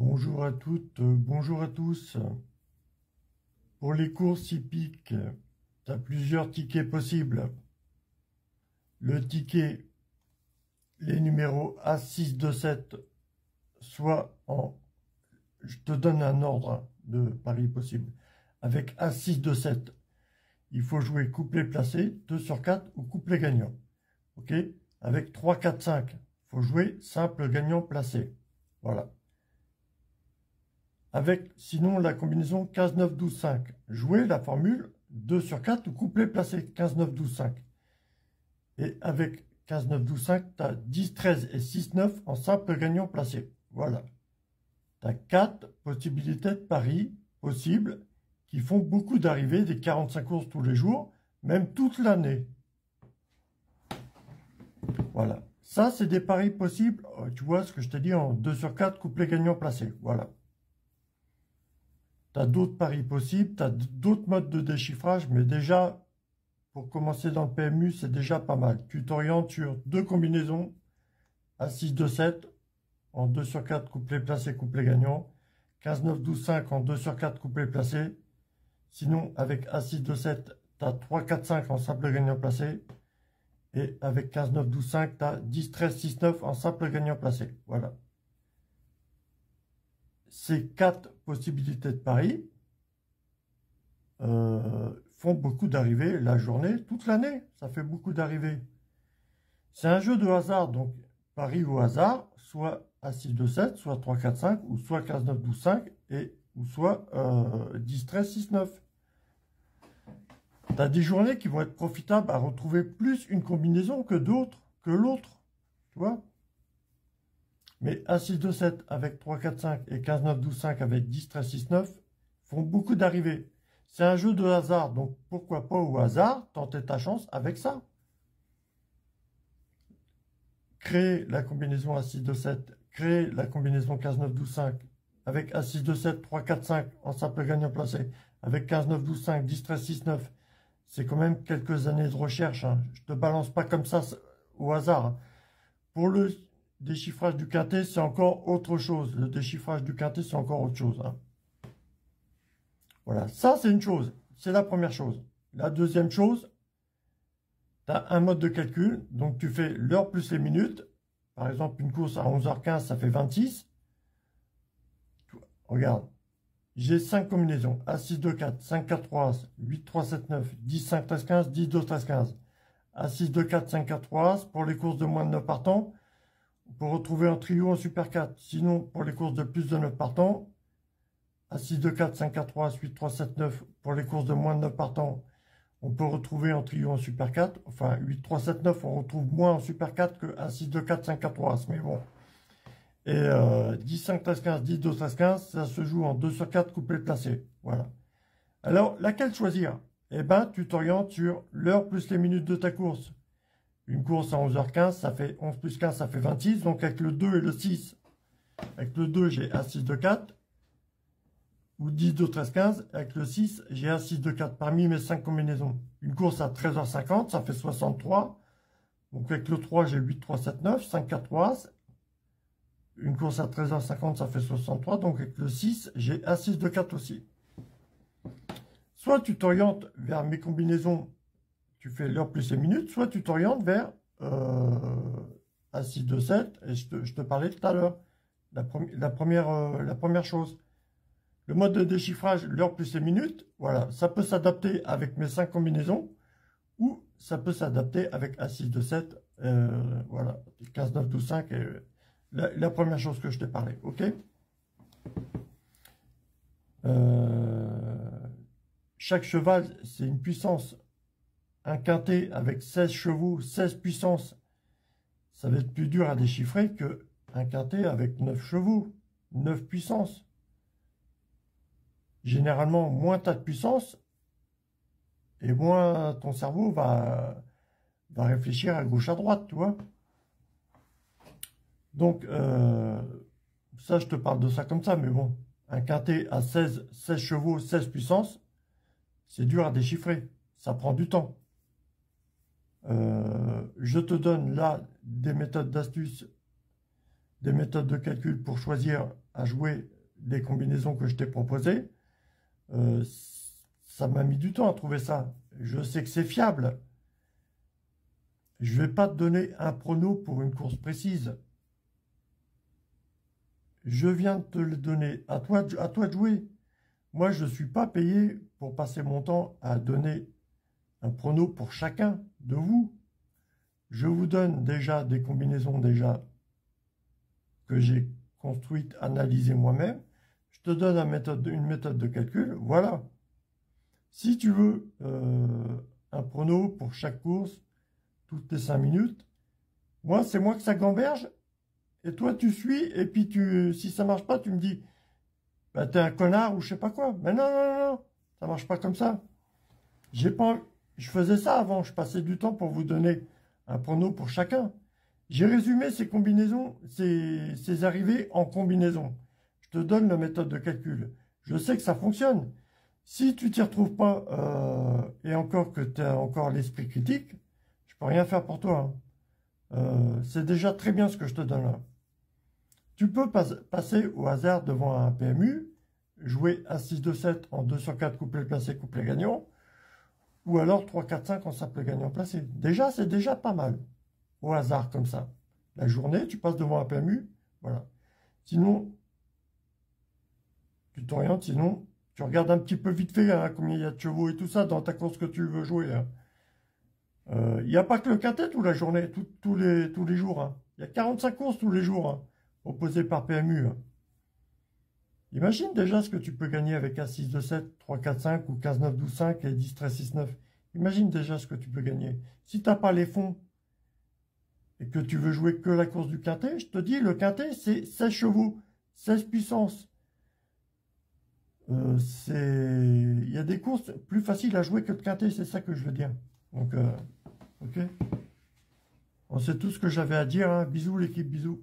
Bonjour à toutes, bonjour à tous. Pour les courses hippiques, tu as plusieurs tickets possibles. Le ticket, les numéros A627, soit en... Je te donne un ordre de paris possible. Avec A627, il faut jouer couplet placé, 2 sur 4 ou couplet gagnant. Ok. Avec 3, 4, 5, il faut jouer simple gagnant placé. Voilà. Avec, sinon, la combinaison 15, 9, 12, 5. Jouer la formule 2 sur 4 ou couplet placé 15, 9, 12, 5. Et avec 15, 9, 12, 5, tu as 10, 13 et 6, 9 en simple gagnant placé. Voilà. Tu as 4 possibilités de paris possibles qui font beaucoup d'arrivées, des 45 courses tous les jours, même toute l'année. Voilà. Ça, c'est des paris possibles. Tu vois ce que je t'ai dit en 2 sur 4, couplet gagnant placé. Voilà. Tu as d'autres paris possibles, tu as d'autres modes de déchiffrage, mais déjà, pour commencer dans le PMU, c'est déjà pas mal. Tu t'orientes sur 2 combinaisons à 6, 2, 7, en 2 sur 4, couplet placé, couplet gagnant. 15, 9, 12, 5 en 2 sur 4, couplet placé. Sinon, avec A6, 2, 7, tu as 3, 4, 5 en simple gagnant placé. Et avec 15, 9, 12, 5, tu as 10, 13, 6, 9 en simple gagnant placé. Voilà. Ces 4 possibilités de paris font beaucoup d'arrivées la journée, toute l'année. Ça fait beaucoup d'arrivées. C'est un jeu de hasard, donc paris au hasard, soit A6, 2, 7, soit 3, 4, 5, ou soit 15, 9, 12, 5, ou soit 10, 13, 6, 9. Tu as des journées qui vont être profitables à retrouver plus une combinaison que d'autres, que l'autre. Tu vois? Mais A6, 2, 7 avec 3, 4, 5 et 15, 9, 12, 5 avec 10, 13, 6, 9 font beaucoup d'arrivées. C'est un jeu de hasard, donc pourquoi pas au hasard tenter ta chance avec ça. Créer la combinaison A6, 2, 7, créer la combinaison 15, 9, 12, 5 avec A6, 2, 7, 3, 4, 5 en simple gagnant placé, avec 15, 9, 12, 5, 10, 13, 6, 9. C'est quand même quelques années de recherche. Hein. Je te balance pas comme ça au hasard. Hein. Pour le déchiffrage du quintet, c'est encore autre chose. Le déchiffrage du quintet, c'est encore autre chose. Hein. Voilà, ça c'est une chose. C'est la première chose. La deuxième chose, tu as un mode de calcul. Donc tu fais l'heure plus les minutes. Par exemple, une course à 11h15, ça fait 26. Regarde, j'ai 5 combinaisons. A6, 2, 4, 5, 4, 3, 8, 3, 7, 9, 10, 5, 13, 15, 10, 2, 13, 15. A6, 2, 4, 5, 4, 3. Pour les courses de moins de 9 partants, on peut retrouver un trio en Super 4. Sinon, pour les courses de plus de 9 partants, A6, 2, 4, 5, 4, 3, 8, 3, 7, 9. Pour les courses de moins de 9 partants, on peut retrouver en trio en Super 4. Enfin, 8, 3, 7, 9, on retrouve moins en Super 4 que A6, 2, 4, 5, 4, 3. Mais bon. Et 10, 5, 13, 15, 10, 2, 13, 15, ça se joue en 2 sur 4 couplets placés. Voilà. Alors, laquelle choisir? Eh ben, tu t'orientes sur l'heure plus les minutes de ta course. Une course à 11h15, ça fait 11 plus 15, ça fait 26. Donc, avec le 2 et le 6, avec le 2, j'ai A6, 2, 4. Ou 10, 2, 13, 15. Avec le 6, j'ai A6, 2, 4 parmi mes 5 combinaisons. Une course à 13h50, ça fait 63. Donc, avec le 3, j'ai 8, 3, 7, 9, 5, 4, 3. Une course à 13h50, ça fait 63. Donc, avec le 6, j'ai A6, 2, 4 aussi. Soit tu t'orientes vers mes combinaisons, tu fais l'heure plus les minutes, soit tu t'orientes vers A6, 2, 7. Et je te parlais tout à l'heure. La première chose. Le mode de déchiffrage, l'heure plus les minutes, voilà, ça peut s'adapter avec mes 5 combinaisons ou ça peut s'adapter avec A6, 2, 7, voilà, 15, 9, 12, 5, et la première chose que je t'ai parlé, ok? Chaque cheval, c'est une puissance. Un quintet avec 16 chevaux, 16 puissances, ça va être plus dur à déchiffrer qu'un quintet avec 9 chevaux, 9 puissances. Généralement, moins tu as de puissance, et moins ton cerveau va réfléchir à gauche, à droite, tu vois. Donc, ça, je te parle de ça comme ça, mais bon, un quintet à 16 chevaux, 16 puissances, c'est dur à déchiffrer. Ça prend du temps. Je te donne là des méthodes d'astuces des méthodes de calcul pour choisir à jouer des combinaisons que je t'ai proposées. Ça m'a mis du temps à trouver ça. Je sais que c'est fiable. Je ne vais pas te donner un prono pour une course précise. Je viens de te le donner. À toi de jouer. Moi, je ne suis pas payé pour passer mon temps à donner un prono pour chacun de vous. Je vous donne déjà des combinaisons que j'ai construites, analysées moi-même. Je te donne une méthode de calcul. Voilà. Si tu veux un prono pour chaque course, toutes les 5 minutes, moi, c'est moi que ça gamberge. Et toi, tu suis. Et puis, si ça marche pas, tu me dis, bah, t'es un connard ou je sais pas quoi. Mais non, non, non, non. Ça marche pas comme ça. Je faisais ça avant. Je passais du temps pour vous donner un prono pour chacun. J'ai résumé ces combinaisons, ces arrivées en combinaison. Je te donne la méthode de calcul. Je sais que ça fonctionne. Si tu t'y retrouves pas, et encore que tu as encore l'esprit critique, je peux rien faire pour toi. C'est déjà très bien ce que je te donne là. Tu peux passer au hasard devant un PMU, jouer un 6-2-7 en 2 sur 4 couplet placé, couplet gagnant, ou alors 3-4-5 en simple gagnant placé. Déjà, c'est déjà pas mal. Au hasard comme ça. La journée, tu passes devant un PMU, voilà. Sinon, tu t'orientes, sinon, tu regardes un petit peu vite fait hein, combien il y a de chevaux et tout ça dans ta course que tu veux jouer. Hein. Il n'y a pas que le quintet toute la journée, tous les jours. Hein. Il y a 45 courses tous les jours, hein, proposées par PMU. Hein. Imagine déjà ce que tu peux gagner avec un 6-2-7, 3-4-5 ou 15-9-12-5 et 10-13-6-9. Imagine déjà ce que tu peux gagner. Si tu n'as pas les fonds et que tu veux jouer que la course du quintet, je te dis, le quintet, c'est 16 chevaux, 16 puissances. Il y a des courses plus faciles à jouer que le quintet, c'est ça que je veux dire. Donc, ok. On sait tout ce que j'avais à dire. Hein. Bisous l'équipe, bisous.